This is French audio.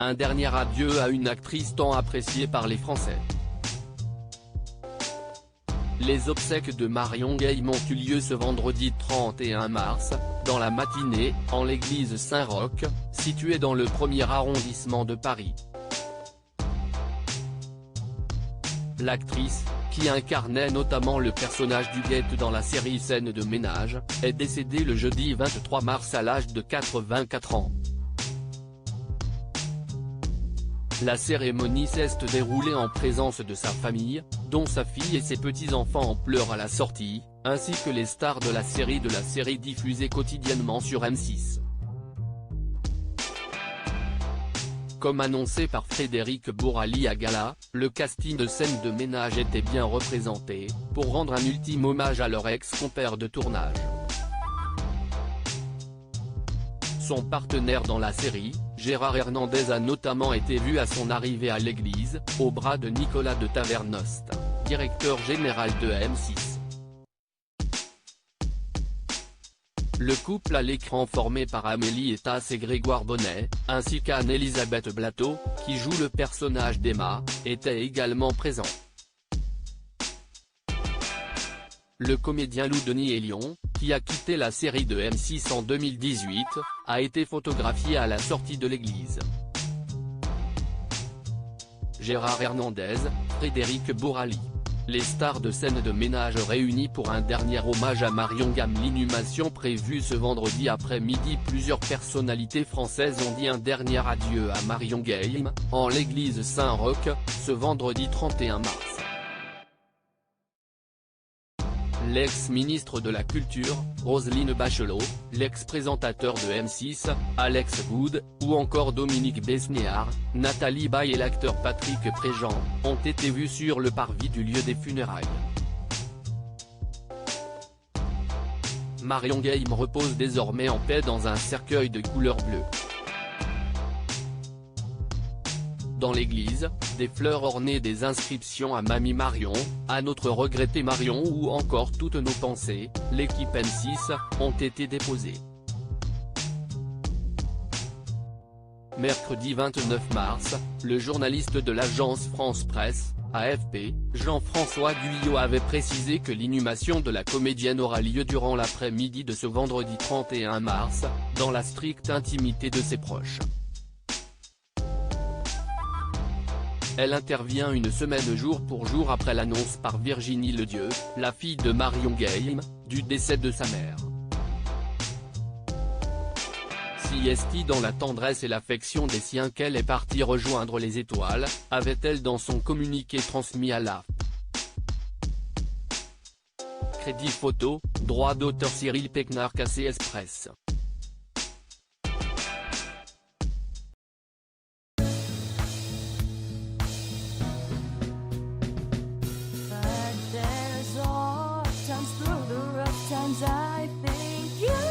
Un dernier adieu à une actrice tant appréciée par les Français. Les obsèques de Marion Guilhem ont eu lieu ce vendredi 31 mars, dans la matinée, en l'église Saint-Roch, située dans le 1er arrondissement de Paris. L'actrice, qui incarnait notamment le personnage du guette dans la série Scènes de ménage, est décédée le jeudi 23 mars à l'âge de 84 ans. La cérémonie s'est déroulée en présence de sa famille, dont sa fille et ses petits-enfants en pleurs à la sortie, ainsi que les stars de la série diffusée quotidiennement sur M6. Comme annoncé par Frédéric Bourali à Gala, le casting de Scènes de ménage était bien représenté, pour rendre un ultime hommage à leur ex-compère de tournage. Son partenaire dans la série, Gérard Hernandez, a notamment été vu à son arrivée à l'église, au bras de Nicolas de Tavernost, directeur général de M6. Le couple à l'écran formé par Amélie Etas et Grégoire Bonnet, ainsi qu'Anne-Elisabeth Blateau, qui joue le personnage d'Emma, était également présent. Le comédien Lou Denis Elion, qui a quitté la série de M6 en 2018, a été photographié à la sortie de l'église. Gérard Hernandez, Frédéric Bourali. Les stars de Scènes de ménage réunies pour un dernier hommage à Marion Guilhem. L'inhumation prévue ce vendredi après-midi. Plusieurs personnalités françaises ont dit un dernier adieu à Marion Guilhem, en l'église Saint-Roch, ce vendredi 31 mars. L'ex-ministre de la Culture, Roselyne Bachelot, l'ex-présentateur de M6, Alex Wood, ou encore Dominique Besnéard, Nathalie Baye et l'acteur Patrick Préjean, ont été vus sur le parvis du lieu des funérailles. Marion Guilhem repose désormais en paix dans un cercueil de couleur bleue. Dans l'église, des fleurs ornées des inscriptions à Mamie Marion, à notre regrettée Marion ou encore toutes nos pensées, l'équipe M6, ont été déposées. Mercredi 29 mars, le journaliste de l'agence France Presse, AFP, Jean-François Guyot avait précisé que l'inhumation de la comédienne aura lieu durant l'après-midi de ce vendredi 31 mars, dans la stricte intimité de ses proches. Elle intervient une semaine jour pour jour après l'annonce par Virginie Ledieu, la fille de Marion Guilhem, du décès de sa mère. Si est-il dans la tendresse et l'affection des siens qu'elle est partie rejoindre les étoiles, avait-elle dans son communiqué transmis à l'AFP. Crédit photo, droit d'auteur Cyril Pecnard KCS Presse. Through the rough times I think you